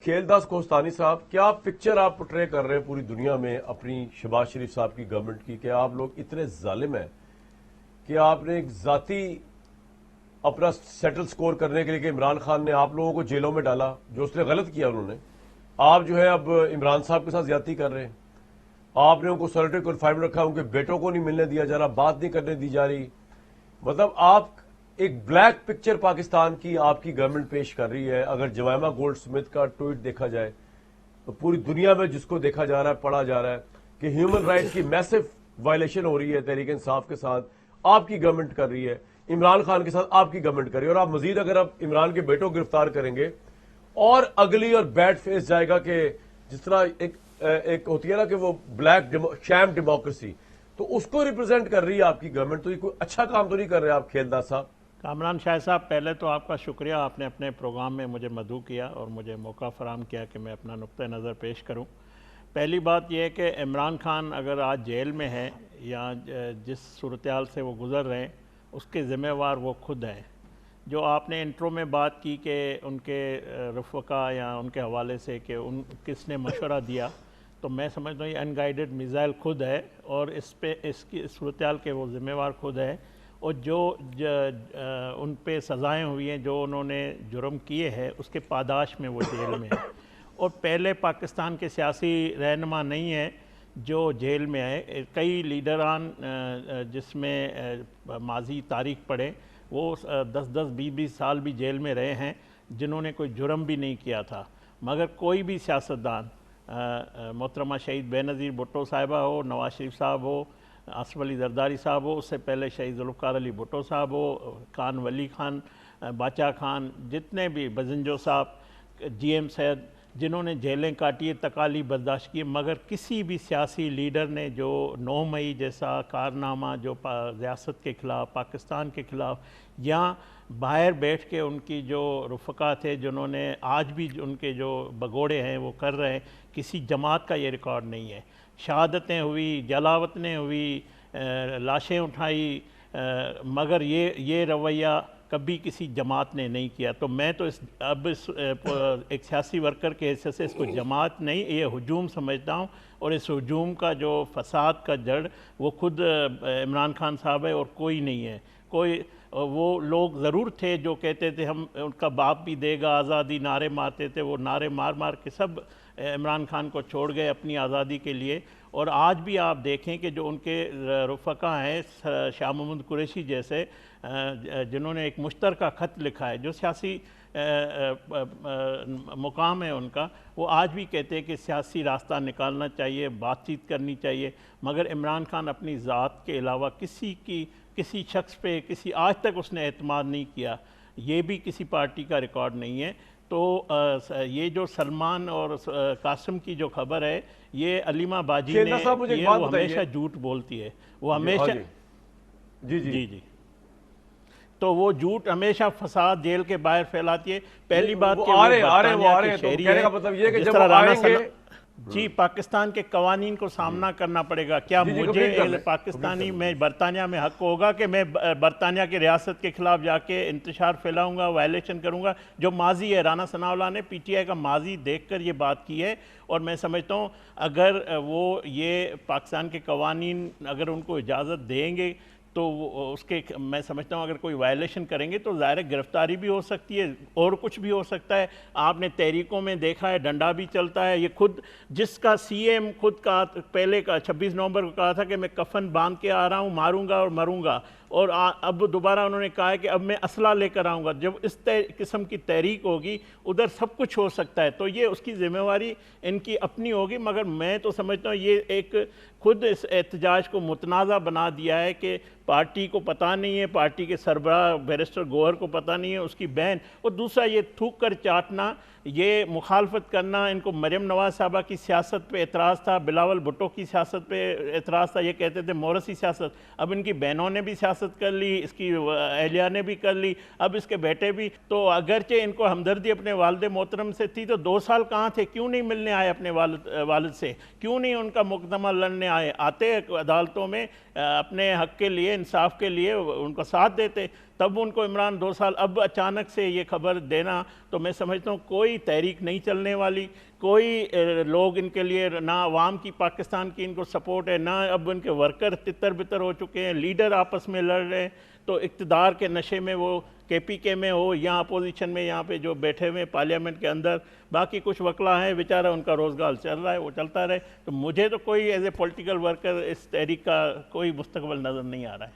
کھیلداس کوہستانی صاحب، کیا پکچر آپ پورٹرے کر رہے ہیں پوری دنیا میں اپنی شہباز شریف صاحب کی گورنمنٹ کی کہ آپ لوگ اتنے ظالم ہیں کہ آپ نے ایک ذاتی اپنا سیٹل سکور کرنے کے لیے کہ عمران خان نے آپ لوگوں کو جیلوں میں ڈالا جو اس نے غلط کیا انہوں نے، آپ جو ہے اب عمران صاحب کے ساتھ زیادتی کر رہے ہیں. آپ نے ان کو سولٹری کنفائنمنٹ رکھا، ان کے بیٹوں کو نہیں ملنے دیا جا رہا، بات نہیں کرنے دی جا رہی. مطلب آپ ایک بلیک پکچر پاکستان کی آپ کی گورنمنٹ پیش کر رہی ہے. اگر جمائما گولڈ سمتھ کا ٹویٹ دیکھا جائے تو پوری دنیا میں جس کو دیکھا جا رہا ہے، پڑھا جا رہا ہے کہ ہیومن رائٹس کی میسو وائلیشن ہو رہی ہے تحریک انصاف کے ساتھ آپ کی گورنمنٹ کر رہی ہے، عمران خان کے ساتھ آپ کی گورنمنٹ کر رہی ہے. اور آپ مزید اگر آپ عمران کے بیٹوں کو گرفتار کریں گے اور اگلی اور بیڈ فیس جائے گا کہ جس طرح ایک ہوتی ہے نا کہ وہ بلیک شیم ڈیموکریسی، تو اس کو ریپرزینٹ کر رہی ہے آپ کی گورنمنٹ. تو یہ کوئی اچھا کام تو نہیں کر رہے آپ کھیلداس صاحب. کامران شاہ صاحب، پہلے تو آپ کا شکریہ، آپ نے اپنے پروگرام میں مجھے مدعو کیا اور مجھے موقع فراہم کیا کہ میں اپنا نقطہ نظر پیش کروں. پہلی بات یہ ہے کہ عمران خان اگر آج جیل میں ہے یا جس صورتحال سے وہ گزر رہے ہیں اس کے ذمہ وار وہ خود ہیں. جو آپ نے انٹرو میں بات کی کہ ان کے رفقا یا ان کے حوالے سے کہ کس نے مشورہ دیا، تو میں سمجھتا ہوں یہ ان گائیڈڈ میزائل خود ہے اور اس کی صورتحال کے وہ ذمہ وار خود ہے. اور جو ان پہ سزائیں ہوئی ہیں، جو انہوں نے جرم کیے ہیں، اس کے پاداش میں وہ جیل میں ہیں. اور پہلے پاکستان کے سیاسی رہنما نہیں ہیں جو جیل میں آئے. کئی لیڈران جس میں ماضی تاریخ پڑھے وہ 10-20 سال بھی جیل میں رہے ہیں جنہوں نے کوئی جرم بھی نہیں کیا تھا. مگر کوئی بھی سیاستدان، محترمہ شہید بے نظیر بھٹو صاحبہ ہو، نواز شریف صاحب ہو، آصف علی زرداری صاحب ہو، اس سے پہلے شہید ذوالفقار علی بھٹو صاحب ہو، خان ولی خان، باچا خان، جتنے بھی بزنجو صاحب، جی ایم سید، جنہوں نے جیلیں کاٹی، تکالیف برداشت کی، مگر کسی بھی سیاسی لیڈر نے جو 9 مئی جیسا کارنامہ جو ریاست کے خلاف، پاکستان کے خلاف، یا باہر بیٹھ کے ان کی جو رفقا تھے جنہوں نے آج بھی ان کے جو بگوڑے ہیں وہ کر رہے ہیں، کسی جماعت کا یہ ریکارڈ نہیں ہے. شہادتیں ہوئی، جلاوطنیں ہوئی، لاشیں اٹھائی، مگر یہ رویہ کبھی کسی جماعت نے نہیں کیا. تو میں تو ایک سیاسی ورکر کے حیثیت سے اس کو جماعت نہیں، یہ ہجوم سمجھتا ہوں. اور اس ہجوم کا جو فساد کا جڑ وہ خود عمران خان صاحب ہے اور کوئی نہیں ہے. وہ لوگ ضرور تھے جو کہتے تھے ہم ان کا باپ بھی دے گا آزادی، نعرے مارتے تھے، وہ نعرے مار کے سب عمران خان کو چھوڑ گئے اپنی آزادی کے لیے. اور آج بھی آپ دیکھیں کہ جو ان کے رفقا ہیں، شاہ محمود قریشی جیسے، جنہوں نے ایک مشترکہ خط لکھا ہے، جو سیاسی مقام ہے ان کا، وہ آج بھی کہتے ہیں کہ سیاسی راستہ نکالنا چاہیے، بات چیت کرنی چاہیے. مگر عمران خان اپنی ذات کے علاوہ کسی شخص پہ آج تک اس نے اعتماد نہیں کیا. یہ بھی کسی پارٹی کا ریکارڈ نہیں ہے. تو یہ جو سلمان اور قاسم کی جو خبر ہے، یہ علیمہ باجی نے وہ ہمیشہ جھوٹ بولتی ہے، وہ ہمیشہ جی تو وہ جھوٹ ہمیشہ فساد جیل کے باہر پھیلاتی ہے. پہلی بات کہ وہ برطانیہ کے شہری ہے، جس طرح رانا جی پاکستان کے قوانین کو سامنا کرنا پڑے گا. کیا مجھے پاکستانی میں برطانیہ میں حق ہوگا کہ میں برطانیہ کی ریاست کے خلاف جا کے انتشار پھیلاؤں گا، وائلیشن کروں گا؟ جو ماضی ہے، رانا ثناء اللہ نے پی ٹی آئی کا ماضی دیکھ کر یہ بات کی ہے. اور میں سمجھتا ہوں اگر وہ یہ پاکستان کے قوانین اگر ان کو اجازت دیں گے تو اس کے میں سمجھتا ہوں اگر کوئی وائلیشن کریں گے تو ظاہر گرفتاری بھی ہو سکتی ہے اور کچھ بھی ہو سکتا ہے. آپ نے تحریکوں میں دیکھا ہے ڈنڈا بھی چلتا ہے. یہ خود جس کا سی ایم خود کا پہلے کا 26 نومبر کو کہا تھا کہ میں کفن باندھ کے آ رہا ہوں، ماروں گا اور مروں گا، اور اب دوبارہ انہوں نے کہا ہے کہ اب میں اسلحہ لے کر آؤں گا. جب اس قسم کی تحریک ہوگی ادھر سب کچھ ہو سکتا ہے. تو یہ اس کی ذمہ واری ان کی اپنی ہوگی. مگر میں تو سمجھتا ہوں یہ ایک خود اس احتجاج کو متنازع بنا دیا ہے کہ پارٹی کو پتہ نہیں ہے، پارٹی کے سربراہ بیرسٹر گوہر کو پتہ نہیں ہے، اس کی بہن. اور دوسرا یہ تھوک کر چاٹنا، یہ مخالفت کرنا. ان کو مریم نواز صاحبہ کی سیاست پہ اعتراض تھا، بلاول بھٹو کی سیاست پہ اعتراض تھا، یہ کہتے تھے مورثی سیاست. اب ان کی بہنوں نے بھی سیاست کر لی، اس کی اہلیہ نے بھی کر لی، اب اس کے بیٹے بھی. تو اگرچہ ان کو ہمدردی اپنے والد محترم سے تھی تو 2 سال کہاں تھے؟ کیوں نہیں ملنے آئے اپنے والد سے؟ کیوں نہیں ان کا مقدمہ لڑنے آئے؟ آتے عدالتوں میں اپنے حق کے لیے، انصاف کے لیے ان کا ساتھ دیتے. تب ان کو عمران 2 سال، اب اچانک سے یہ خبر دینا تو میں سمجھتا ہوں کوئی تحریک نہیں چلنے والی، کوئی لوگ ان کے لیے، نہ عوام کی پاکستان کی ان کو سپورٹ ہے، نہ اب ان کے ورکر تتر بتر ہو چکے ہیں، لیڈر آپس میں لڑ رہے ہیں، تو اقتدار کے نشے میں وہ کے پی کے میں ہو یا اپوزیشن میں یہاں پہ جو بیٹھے ہوئے پارلیمنٹ کے اندر، باقی کچھ وکلا ہیں بیچارہ ان کا روزگار چل رہا ہے، وہ چلتا رہے. تو مجھے تو کوئی ایز اے پولیٹیکل ورکر اس تحریک کا کوئی مستقبل نظر نہیں آ رہا ہے.